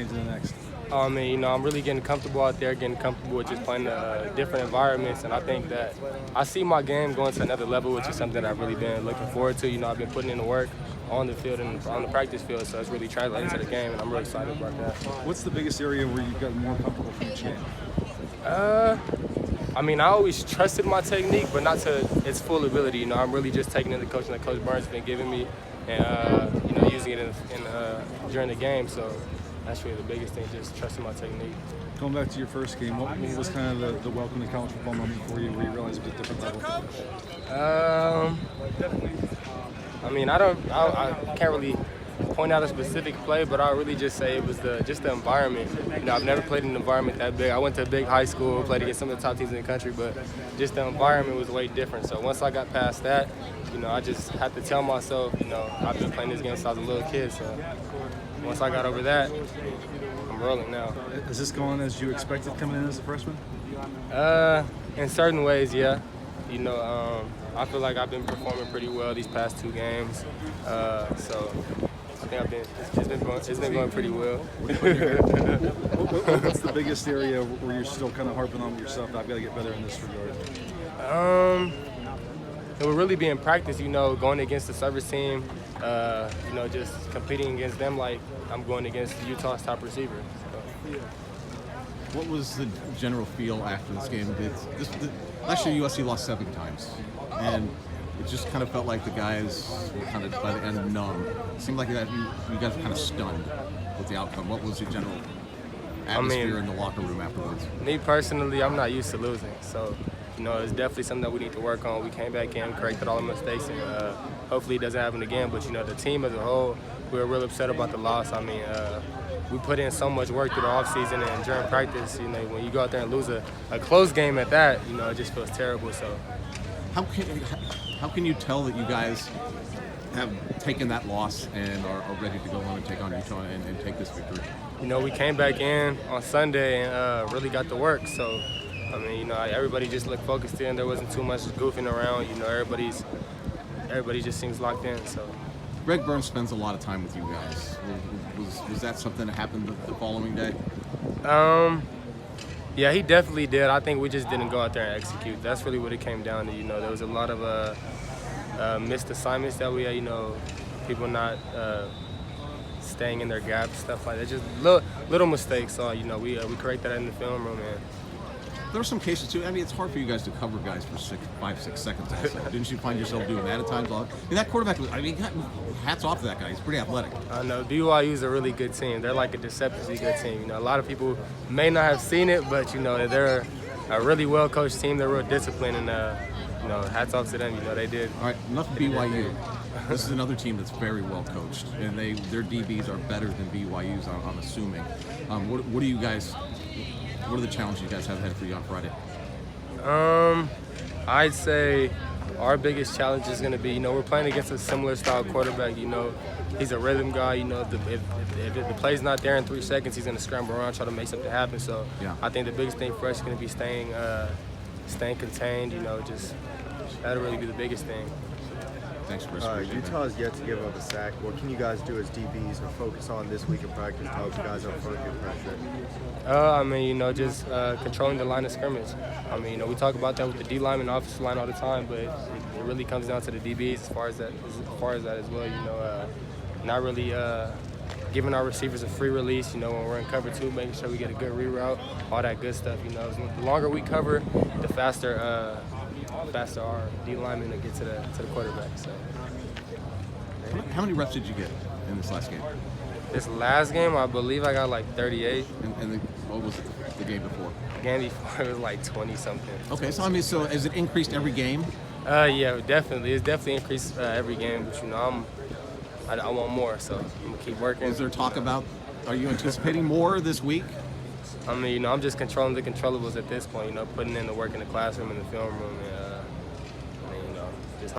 game to the next? I mean, you know, I'm really getting comfortable out there, getting comfortable with just playing different environments, and I think that I see my game going to another level, which is something I've really been looking forward to. You know, I've been putting in the work on the field and on the practice field, so it's really translating to the game, and I'm really excited about that. What's the biggest area where you've gotten more comfortable from each game? I mean, I always trusted my technique, but not to its full ability. You know, I'm really just taking in the coaching that Coach Burns has been giving me, and you know, using it during the game. So that's really the biggest thing, just trusting my technique. Going back to your first game, what was kind of the welcome to college football moment for you, where you realized it was a different level? I mean, I can't really point out a specific play, but I'll really just say it was just the environment. You know, I've never played in an environment that big. I went to a big high school, played against some of the top teams in the country, but just the environment was way different. So once I got past that, you know, I just had to tell myself, you know, I've been playing this game since I was a little kid. So once I got over that, I'm rolling now. Is this going as you expected coming in as a freshman? In certain ways, yeah. You know, I feel like I've been performing pretty well these past 2 games. So I think it's been going pretty well. What's the biggest area where you're still kind of harping on yourself? I've got to get better in this regard. It would really be in practice, you know, going against the service team, you know, just competing against them like I'm going against Utah's top receiver. So. What was the general feel after this game? Last year USC lost 7 times, and it just kind of felt like the guys were kind of by the end numb. It seemed like that you guys were kind of stunned with the outcome. What was the general atmosphere in the locker room afterwards? Me personally, I'm not used to losing, so you know, it's definitely something that we need to work on. We came back in, corrected all the mistakes, and hopefully it doesn't happen again. But you know, the team as a whole, we were real upset about the loss. I mean, we put in so much work through the offseason and during practice. You know, when you go out there and lose a close game at that, you know, it just feels terrible. So, how can you tell that you guys have taken that loss and are ready to go on and take on Utah and take this victory? You know, we came back in on Sunday and really got to work. So, I mean, you know, everybody just looked focused in. There wasn't too much goofing around. You know, everybody just seems locked in. So. Greg Burns spends a lot of time with you guys. Was that something that happened the following day? Yeah, he definitely did. I think we just didn't go out there and execute. That's really what it came down to. You know, there was a lot of missed assignments that we had. You know, people not staying in their gaps, stuff like that. Just little mistakes. So you know, we correct that in the film room, and. There were some cases too. I mean, it's hard for you guys to cover guys for 5-6 seconds. Also, didn't you find yourself doing that at times? I mean, that quarterback was. I mean, hats off to that guy. He's pretty athletic. I know BYU is a really good team. They're like a deceptively good team. You know, a lot of people may not have seen it, but you know, they're a really well coached team. They're real disciplined, and you know, hats off to them. You know, they did. All right, enough BYU. This is another team that's very well coached, and their DBs are better than BYU's. I'm assuming. What do you guys? What are the challenges you guys have ahead for you on Friday? I'd say our biggest challenge is going to be, you know, we're playing against a similar style quarterback. You know, he's a rhythm guy. You know, if the play's not there in 3 seconds, he's going to scramble around, try to make something happen. So yeah. I think the biggest thing for us is going to be staying contained. You know, just that'll really be the biggest thing. Thanks, Chris. Utah has yet to give up a sack. What can you guys do as DBs or focus on this week of practice to help you guys up front get pressure? I mean, you know, just controlling the line of scrimmage. I mean, you know, we talk about that with the D line and offensive line all the time, but it really comes down to the DBs as far as that as well. You know, not really giving our receivers a free release. You know, when we're in cover 2, making sure we get a good reroute, all that good stuff. You know, the longer we cover, the faster our D linemen to get to the quarterback. So. How many reps did you get in this last game? This last game, I believe I got like 38. And what was it the game before? The game before, it was like 20-something. Okay, so I mean, so has it increased every game? Yeah, definitely. It's definitely increased every game, but you know, I want more, so I'm gonna keep working. Is there talk about, are you anticipating more this week? I mean, you know, I'm just controlling the controllables at this point, you know, putting in the work in the classroom and the film room,